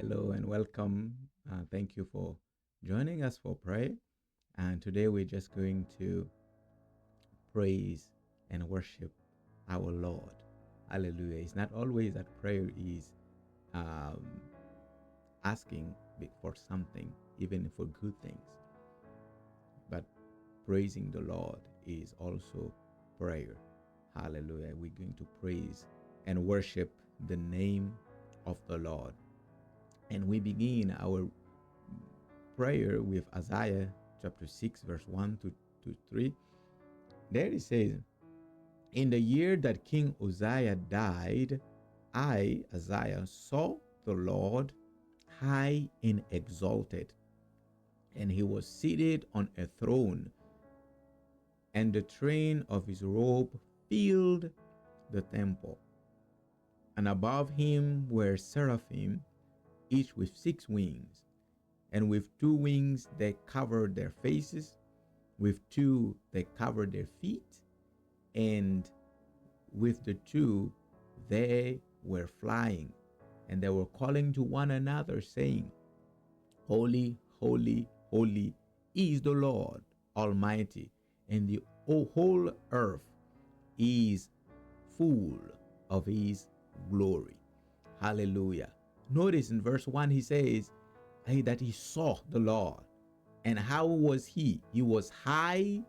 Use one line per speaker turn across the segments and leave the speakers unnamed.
Hello and welcome. Thank you for joining us for prayer. And today we're just going to praise and worship our Lord. Hallelujah. It's not always that prayer is um, asking for something, even for good things, but praising the Lord is also prayer. Hallelujah. We're going to praise and worship the name of the Lord. And we begin our prayer with Isaiah chapter 6, verse 1 to 3. There it says, "In the year that King Uzziah died, I, Isaiah, saw the Lord high and exalted, and he was seated on a throne, and the train of his robe filled the temple. And above him were seraphim, each with 6 wings, and with 2 wings they covered their faces, with 2 they covered their feet, and with the 2 they were flying, and they were calling to one another, saying, Holy, holy, holy is the Lord Almighty, and the whole earth is full of his glory." Hallelujah. Notice in verse 1 he says that he saw the Lord. And how was he? He was high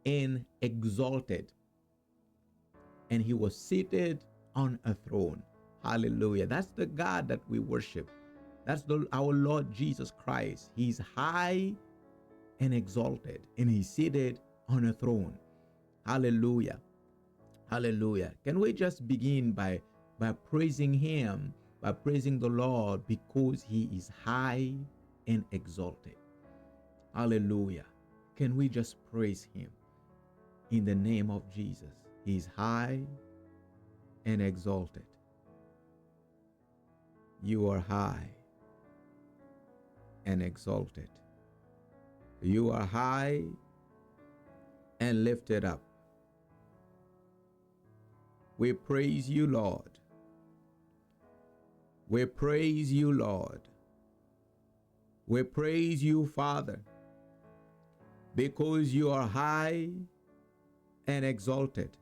and exalted, and he was seated on a throne. Hallelujah. That's the God that we worship. That's our Lord Jesus Christ. He's high and exalted, and he's seated on a throne. Hallelujah. Hallelujah. Can we just begin by praising him, by praising the Lord, because he is high and exalted? Hallelujah. Can we just praise him in the name of Jesus? He's high and exalted. You are high and exalted. You are high and lifted up. We praise you, Lord. We praise you, Lord. We praise you, Father, because you are high and exalted.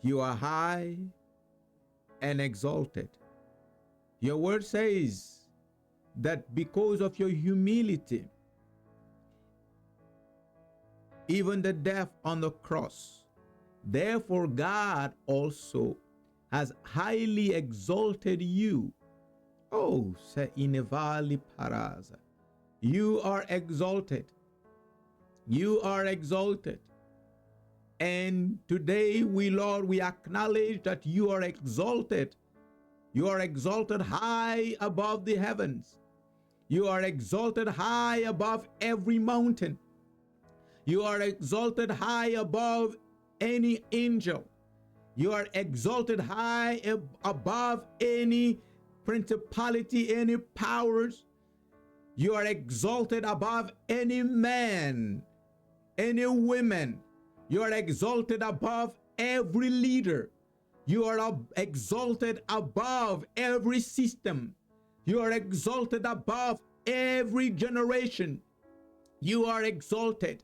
You are high and exalted. Your word says that because of your humility, even the death on the cross, therefore God also has highly exalted you. Oh, se inevali paraza. You are exalted. You are exalted. And today Lord, we acknowledge that you are exalted. You are exalted high above the heavens. You are exalted high above every mountain. You are exalted high above any angel. You are exalted high above any principality, any powers. You are exalted above any man, any women. You are exalted above every leader. You are exalted above every system. You are exalted above every generation. You are exalted.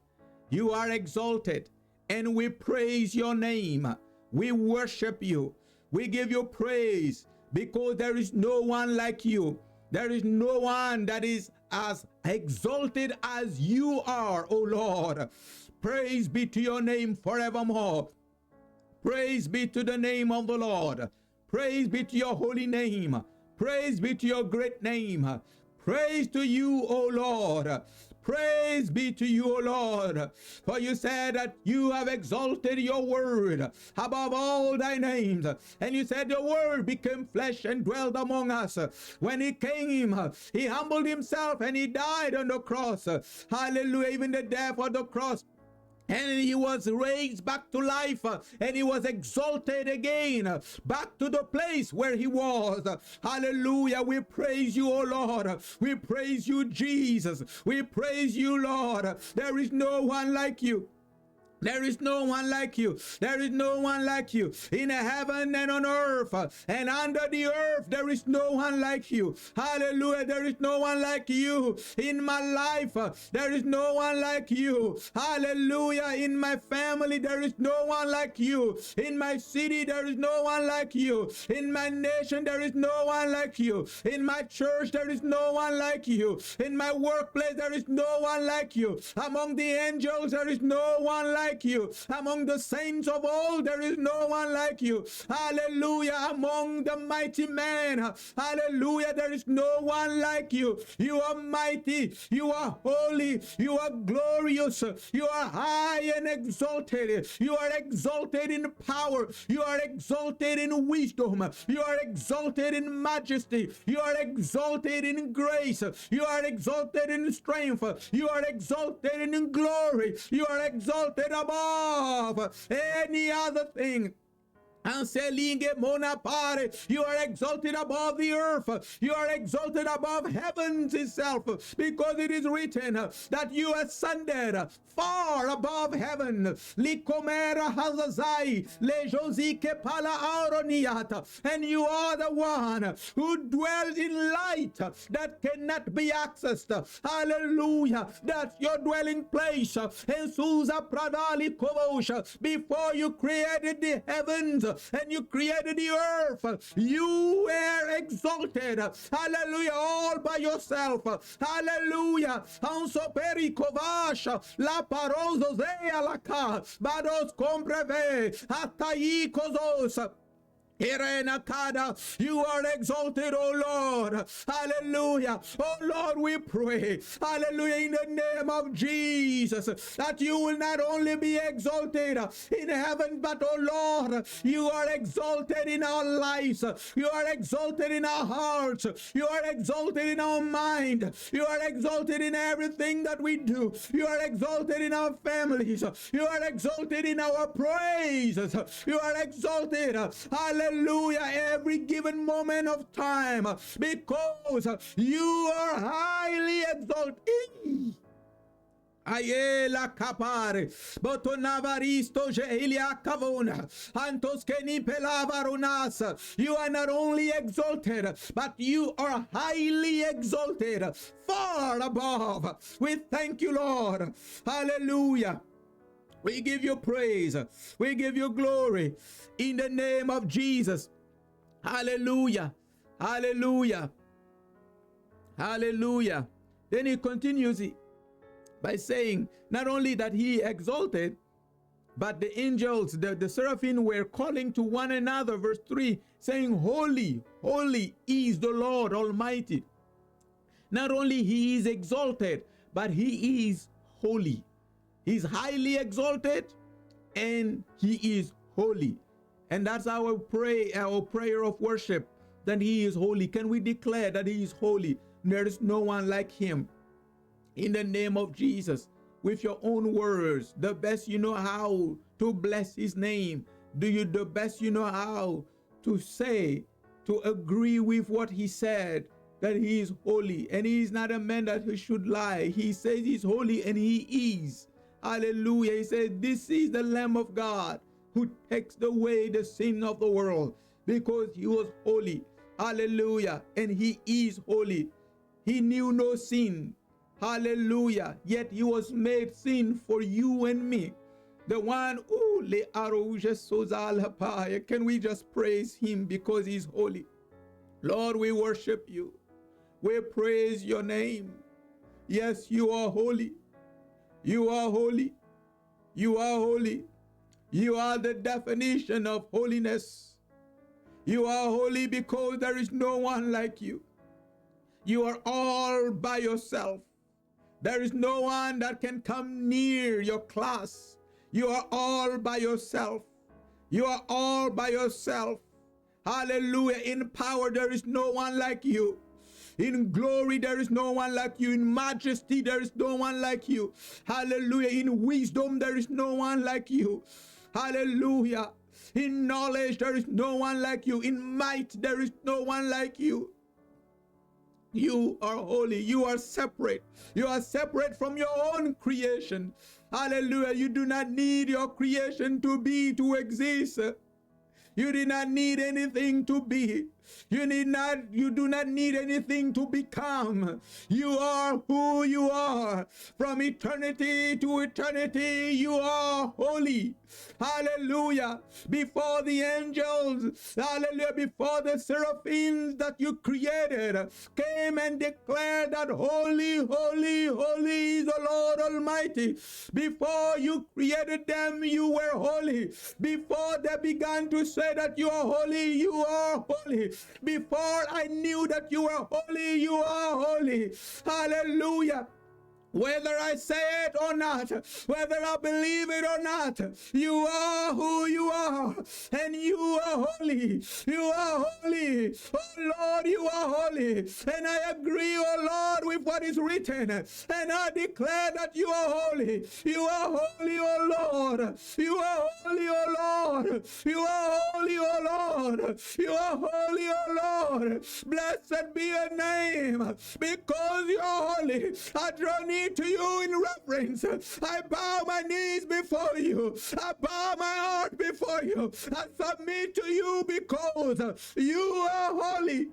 You are exalted. And we praise your name. We worship you. We give you praise because there is no one like you. There is no one that is as exalted as you are, O Lord. Praise be to your name forevermore. Praise be to the name of the Lord. Praise be to your holy name. Praise be to your great name. Praise to you, O Lord. Praise be to you, O Lord. For you said that you have exalted your word above all thy names. And you said the word became flesh and dwelled among us. When he came, he humbled himself and he died on the cross. Hallelujah. Even the death on the cross. And he was raised back to life, and he was exalted again, back to the place where he was. Hallelujah. We praise you, O Lord. We praise you, Jesus. We praise you, Lord. There is no one like you. There is no one like you. There is no one like you. In heaven and on earth and under the earth, there is no one like you. Hallelujah. There is no one like you. In my life, there is no one like you. Hallelujah. In my family, there is no one like you. In my city, there is no one like you. In my nation, there is no one like you. In my church, there is no one like you. In my workplace, there is no one like you. Among the angels, there is no one like you. Among the saints of old, there is no one like you. Hallelujah. Among the mighty men, hallelujah, there is no one like you. You are mighty. You are holy. You are glorious. You are high and exalted. You are exalted in power. You are exalted in wisdom. You are exalted in majesty. You are exalted in grace. You are exalted in strength. You are exalted in glory. You are exalted above any other thing. Anselinge monapare, you are exalted above the earth. You are exalted above heavens itself, because it is written that you ascended far above heaven. Likomera hazazai, lejozike pala auroniata, and you are the one who dwells in light that cannot be accessed. Hallelujah. That's your dwelling place. And Susa Pradali Kovosha, before you created the heavens and you created the earth, you were exalted. Hallelujah. All by yourself. Hallelujah. Anso perikovasha la parozo zea la ka bados compreve atai kozos. Irena Kada, you are exalted, O Lord. Hallelujah. Oh Lord, we pray, hallelujah, in the name of Jesus, that you will not only be exalted in heaven, but oh Lord, you are exalted in our lives. You are exalted in our hearts. You are exalted in our mind. You are exalted in everything that we do. You are exalted in our families. You are exalted in our praises. You are exalted, hallelujah, every given moment of time, because you are highly exalted. Ayela kapare, botonavaristo jehilia kavona, antoskeni pelavarunas. You are not only exalted, but you are highly exalted, far above. We thank you, Lord. Hallelujah. We give you praise. We give you glory in the name of Jesus. Hallelujah. Hallelujah. Hallelujah. Then he continues by saying not only that he exalted, but the angels, the seraphim were calling to one another, verse 3, saying, Holy, holy is the Lord Almighty. Not only he is exalted, but he is holy. He's highly exalted and he is holy. And that's our prayer of worship, that he is holy. Can we declare that he is holy? There is no one like him. In the name of Jesus, with your own words, the best you know how to bless his name. The best you know how to say, to agree with what he said, that he is holy. And he is not a man that he should lie. He says he's holy and he is. Hallelujah. He said, this is the Lamb of God who takes away the sin of the world, because he was holy. Hallelujah. And he is holy. He knew no sin. Hallelujah. Yet he was made sin for you and me. The one, can we just praise him because he's holy? Lord, we worship you. We praise your name. Yes, you are holy. You are holy. You are holy. You are the definition of holiness. You are holy because there is no one like you. You are all by yourself. There is no one that can come near your class. You are all by yourself. You are all by yourself. Hallelujah. In power, there is no one like you. In glory, there is no one like you. In majesty, there is no one like you. Hallelujah. In wisdom, there is no one like you. Hallelujah. In knowledge, there is no one like you. In might, there is no one like you. You are holy. You are separate. You are separate from your own creation. Hallelujah. You do not need your creation to exist. You did not need anything to be. You do not need anything to become. You are who you are. From eternity to eternity, you are holy. Hallelujah. Before the angels, hallelujah, before the seraphims that you created came and declared that holy, holy, holy is the Lord Almighty. Before you created them, you were holy. Before they began to say that you are holy, you are holy. Before I knew that you were holy, you are holy. Hallelujah. Whether I say it or not, whether I believe it or not, you are who you are, and you are holy. You are holy. Oh Lord, you are holy. And I agree, oh Lord, with what is written. And I declare that you are holy. You are holy, oh Lord. You are holy, oh Lord. You are holy, oh Lord. You are holy, oh Lord. Blessed be your name, because you are holy. I draw near to you in reverence. I bow my knees before you. I bow my heart before you. I submit to you because you are holy.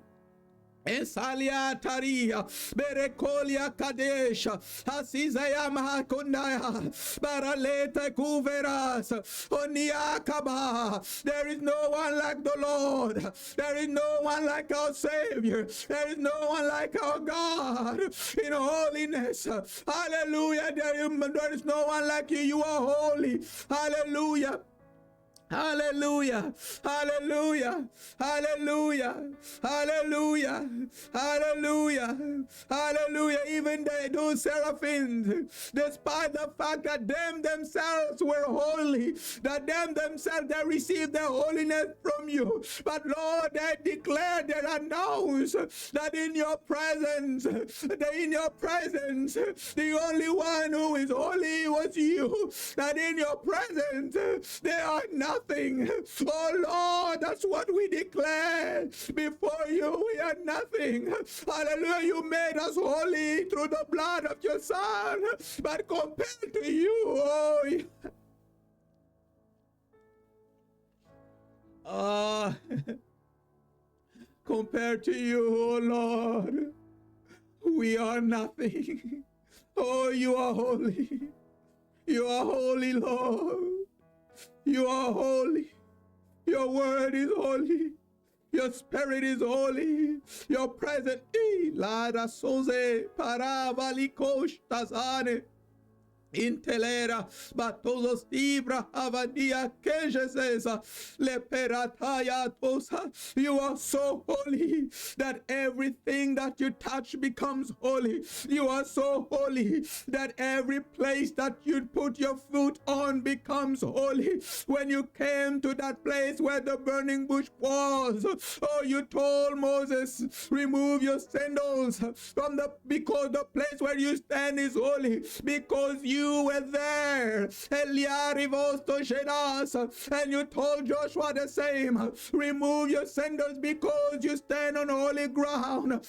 Esalia Taria, Berekolia Kadesha, Asizaya Mahakundaya, Baraleta Kuveras, Oniakaba. There is no one like the Lord. There is no one like our Savior. There is no one like our God in holiness. Hallelujah. There is no one like you. You are holy. Hallelujah. Hallelujah, hallelujah, hallelujah, hallelujah, hallelujah, hallelujah. Even those seraphims, despite the fact that them themselves were holy, that them themselves, they received their holiness from you. But Lord, they declared, they announced that in your presence, the only one who is holy was you. That in your presence, there are nothing. Oh Lord, that's what we declare before you. We are nothing. Hallelujah. You made us holy through the blood of your Son. But compared to you, compared to you, oh Lord, we are nothing. Oh, you are holy. You are holy, Lord. You are holy. Your word is holy. Your spirit is holy. Your presence. Lara soze paravalikos tazane. Intelera batozos ibra avadia kejesesa leperataya tosa. You are so holy that everything that you touch becomes holy. You are so holy that every place that you put your foot on becomes holy. When you came to that place where the burning bush was, oh, you told Moses, remove your sandals from because the place where you stand is holy, because you were there. And you told Joshua the same. Remove your sandals because you stand on holy ground.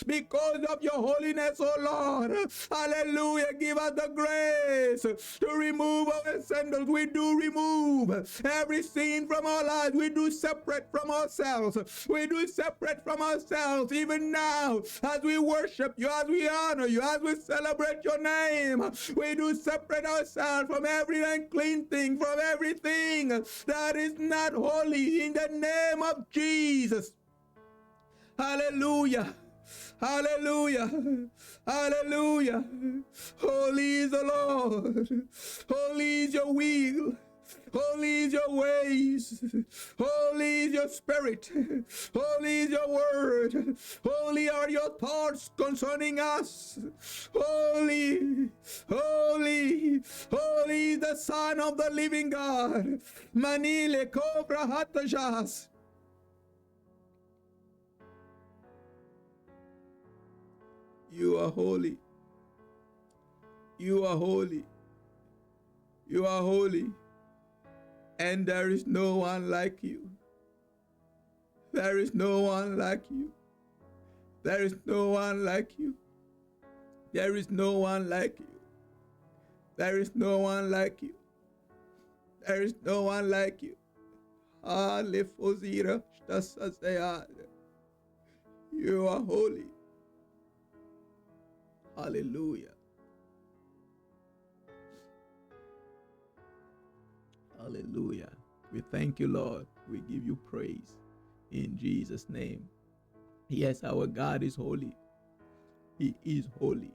Because of your holiness, oh Lord. Hallelujah. Give us the grace to remove our sandals. We do remove every sin from our lives. We do separate from ourselves. We do separate from ourselves even now as we worship you, as we honor you, as we celebrate your name. We do separate ourselves from every unclean thing, from everything that is not holy, in the name of Jesus. Hallelujah. Hallelujah. Hallelujah. Holy is the Lord. Holy is your will. Holy is your ways. Holy is your spirit. Holy is your word. Holy are your thoughts concerning us. Holy, holy, holy is the Son of the living God. Manile Cobra Hatajas. You are holy. You are holy. You are holy. And there is no one like you. There is no one like you. There is no one like you. There is no one like you. There is no one like you. There is no one like you. Alefozira shtasasayad. You are holy. Hallelujah. Hallelujah. We thank you, Lord. We give you praise in Jesus' name. Yes, our God is holy. He is holy.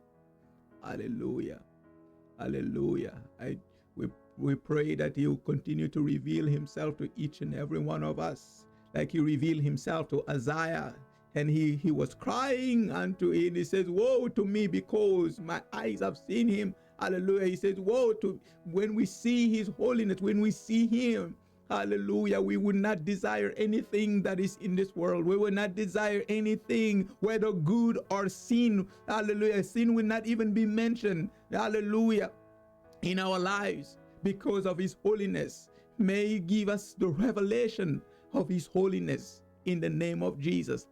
Hallelujah. Hallelujah. We pray that He will continue to reveal Himself to each and every one of us, like He revealed Himself to Isaiah. And he was crying unto Him. He says, woe to me, because my eyes have seen Him. Hallelujah. He says, woe to when we see His holiness, when we see Him. Hallelujah. We would not desire anything that is in this world. We will not desire anything, whether good or sin. Hallelujah. Sin will not even be mentioned. Hallelujah. In our lives, because of His holiness. May He give us the revelation of His holiness in the name of Jesus.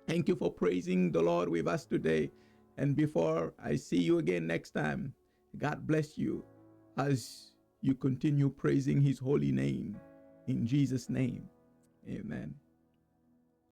Thank you for praising the Lord with us today. And before I see you again next time, God bless you as you continue praising His holy name. In Jesus' name, amen.